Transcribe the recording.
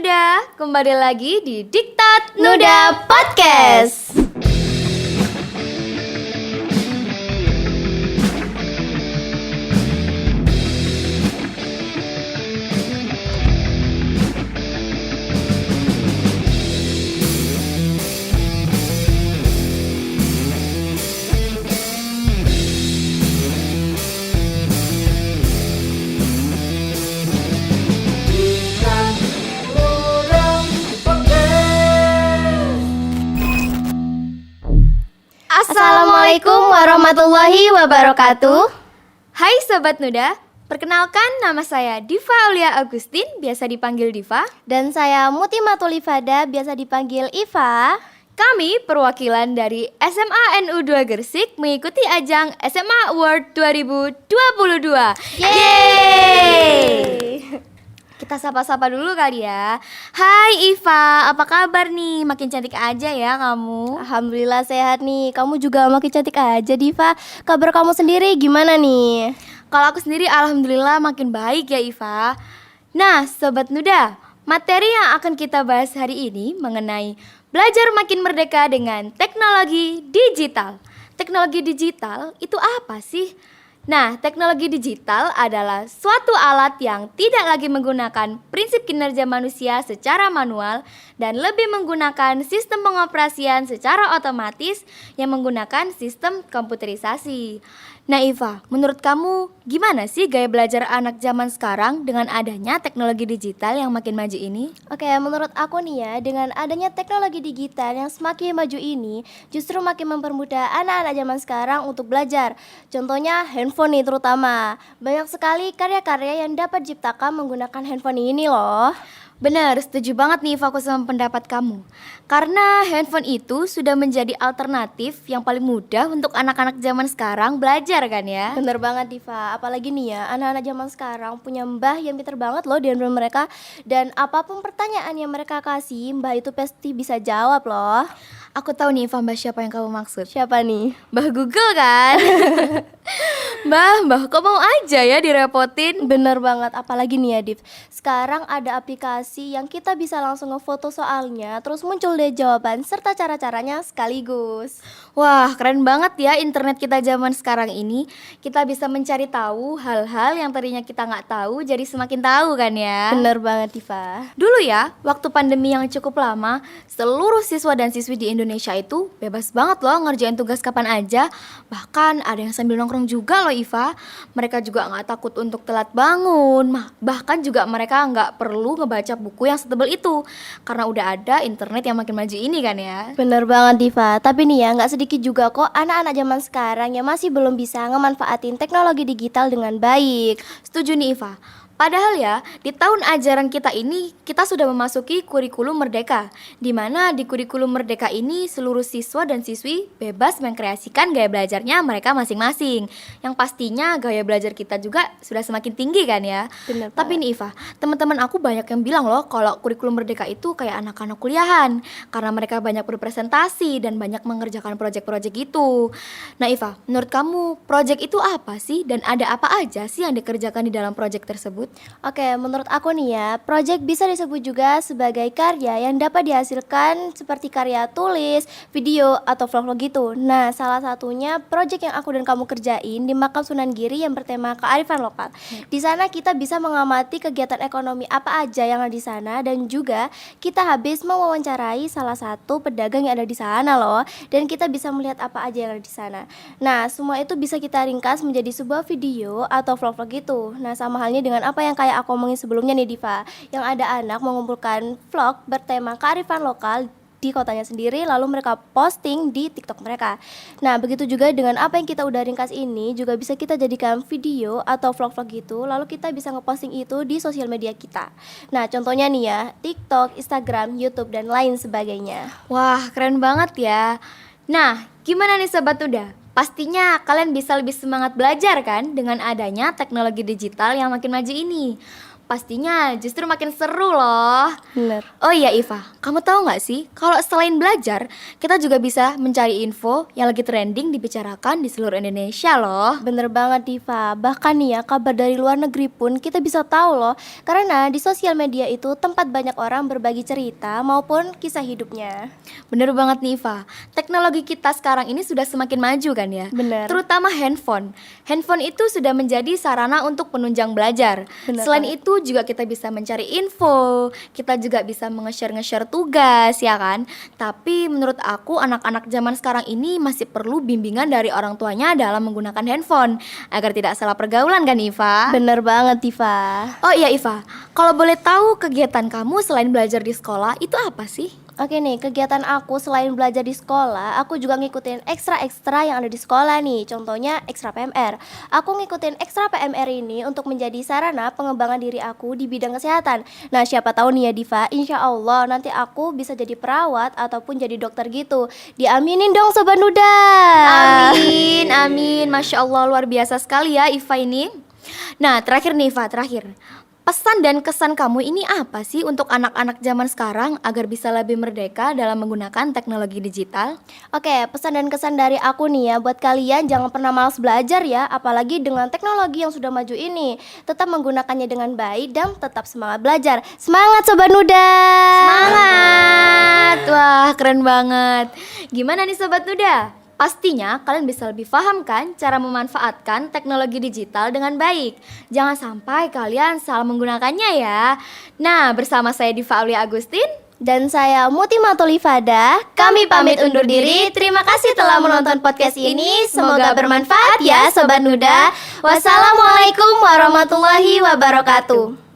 Nuda, kembali lagi di Diktat Nuda Podcast. Assalamualaikum warahmatullahi wabarakatuh. Hai Sobat Nuda, perkenalkan nama saya Diva Aulia Agustin, biasa dipanggil Diva. Dan saya Muti Matulifada, biasa dipanggil Iva. Kami perwakilan dari SMA NU 2 Gresik mengikuti ajang SMA Award 2022. Yeay! Kita sapa-sapa dulu kali ya. Hai Iva, apa kabar nih? Makin cantik aja ya kamu. Alhamdulillah sehat nih. Kamu juga makin cantik aja, Diva. Kabar kamu sendiri gimana nih? Kalau aku sendiri alhamdulillah makin baik ya Iva. Nah Sobat Nuda, materi yang akan kita bahas hari ini mengenai belajar makin merdeka dengan teknologi digital. Teknologi digital itu apa sih? Nah, teknologi digital adalah suatu alat yang tidak lagi menggunakan prinsip kinerja manusia secara manual dan lebih menggunakan sistem pengoperasian secara otomatis yang menggunakan sistem komputerisasi. Nah Iva, menurut kamu gimana sih gaya belajar anak zaman sekarang dengan adanya teknologi digital yang makin maju ini? Oke, menurut aku nih ya, dengan adanya teknologi digital yang semakin maju ini justru makin mempermudah anak-anak zaman sekarang untuk belajar. Contohnya handphone nih terutama. Banyak sekali karya-karya yang dapat diciptakan menggunakan handphone ini loh. Benar, setuju banget nih fokus sama pendapat kamu. Karena handphone itu sudah menjadi alternatif yang paling mudah untuk anak-anak zaman sekarang belajar kan ya. Bener banget Diva, apalagi nih ya, anak-anak zaman sekarang punya mbah yang pintar banget loh di handphone mereka. Dan apapun pertanyaan yang mereka kasih, mbah itu pasti bisa jawab loh. Aku tahu nih Mbah siapa yang kamu maksud. Siapa nih? Mbah Google kan? Mbah kok mau aja ya direpotin? Bener banget, apalagi nih ya Div, sekarang ada aplikasi yang kita bisa langsung ngefoto soalnya, terus muncul deh jawaban serta cara-caranya sekaligus. Wah, keren banget ya internet kita zaman sekarang ini. Kita bisa mencari tahu hal-hal yang tadinya kita nggak tahu, jadi semakin tahu kan ya. Bener banget Diva. Dulu ya, waktu pandemi yang cukup lama, seluruh siswa dan siswi di Indonesia itu bebas banget loh ngerjain tugas kapan aja. Bahkan ada yang sambil nongkrong juga loh Iva. Mereka juga gak takut untuk telat bangun. Bahkan juga mereka gak perlu ngebaca buku yang setebal itu, karena udah ada internet yang makin maju ini kan ya. Bener banget Diva, tapi nih ya gak sedikit juga kok anak-anak zaman sekarang yang masih belum bisa ngemanfaatin teknologi digital dengan baik. Setuju nih Iva. Padahal ya, di tahun ajaran kita ini, kita sudah memasuki kurikulum merdeka, di mana di kurikulum merdeka ini seluruh siswa dan siswi bebas mengkreasikan gaya belajarnya mereka masing-masing. Yang pastinya gaya belajar kita juga sudah semakin tinggi kan ya. Bener Tapi nih Iva, teman-teman aku banyak yang bilang loh kalau kurikulum merdeka itu kayak anak-anak kuliahan, karena mereka banyak berpresentasi dan banyak mengerjakan proyek-proyek gitu. Nah Iva, menurut kamu proyek itu apa sih dan ada apa aja sih yang dikerjakan di dalam proyek tersebut? Oke, menurut aku nih ya, project bisa disebut juga sebagai karya yang dapat dihasilkan seperti karya tulis, video, atau vlog-vlog gitu. Nah, salah satunya project yang aku dan kamu kerjain di Makam Sunan Giri yang bertema kearifan lokal. Di sana kita bisa mengamati kegiatan ekonomi apa aja yang ada di sana, dan juga kita habis mewawancarai salah satu pedagang yang ada di sana loh, dan kita bisa melihat apa aja yang ada di sana. Nah, semua itu bisa kita ringkas menjadi sebuah video atau vlog-vlog gitu. Nah, sama halnya dengan apa yang kayak aku omongin sebelumnya nih Diva, yang ada anak mengumpulkan vlog bertema kearifan lokal di kotanya sendiri, lalu mereka posting di TikTok mereka. Nah, begitu juga dengan apa yang kita udah ringkas ini juga bisa kita jadikan video atau vlog-vlog gitu, lalu kita bisa ngeposting itu di sosial media kita. Nah, contohnya nih ya, TikTok, Instagram, YouTube, dan lain sebagainya. Wah, keren banget ya. Nah, gimana nih Sobat Nuda? Pastinya kalian bisa lebih semangat belajar kan dengan adanya teknologi digital yang makin maju ini. pastinya justru makin seru loh. Bener. Oh iya Iva, kamu tahu nggak sih kalau selain belajar, kita juga bisa mencari info yang lagi trending dibicarakan di seluruh Indonesia loh. Bener banget Diva, bahkan nih ya kabar dari luar negeri pun kita bisa tahu loh. Karena di sosial media itu tempat banyak orang berbagi cerita maupun kisah hidupnya. Bener banget nih Iva, teknologi kita sekarang ini sudah semakin maju kan ya. Bener. Terutama handphone. Handphone itu sudah menjadi sarana untuk penunjang belajar. Bener Selain banget. itu juga kita bisa mencari info, kita juga bisa nge-share tugas ya kan. Tapi menurut aku anak-anak zaman sekarang ini masih perlu bimbingan dari orang tuanya dalam menggunakan handphone agar tidak salah pergaulan kan Iva? Bener banget Diva. Oh iya Iva, kalau boleh tahu kegiatan kamu selain belajar di sekolah itu apa sih? Oke nih, kegiatan aku selain belajar di sekolah, aku juga ngikutin ekstra-ekstra yang ada di sekolah nih. Contohnya ekstra PMR. Aku ngikutin ekstra PMR ini untuk menjadi sarana pengembangan diri aku di bidang kesehatan. Nah, siapa tahu nih ya Diva, insya Allah nanti aku bisa jadi perawat ataupun jadi dokter gitu. Diaminin dong Sobat Nuda. Amin, amin. Masya Allah, luar biasa sekali ya Iva ini. Nah, terakhir nih Iva, terakhir. Pesan dan kesan kamu ini apa sih untuk anak-anak zaman sekarang agar bisa lebih merdeka dalam menggunakan teknologi digital? Oke, pesan dan kesan dari aku nih ya, buat kalian jangan pernah malas belajar ya, apalagi dengan teknologi yang sudah maju ini. Tetap menggunakannya dengan baik dan tetap semangat belajar. Semangat Sobat Nuda. Semangat! Wah, keren banget. Gimana nih Sobat Nuda? Pastinya kalian bisa lebih paham kan cara memanfaatkan teknologi digital dengan baik. Jangan sampai kalian salah menggunakannya ya. Nah, bersama saya Diva Aulia Agustin Dan saya Muti Matulifada. Kami pamit undur diri. Terima kasih telah menonton podcast ini. Semoga bermanfaat ya Sobat Nuda. Wassalamualaikum warahmatullahi wabarakatuh.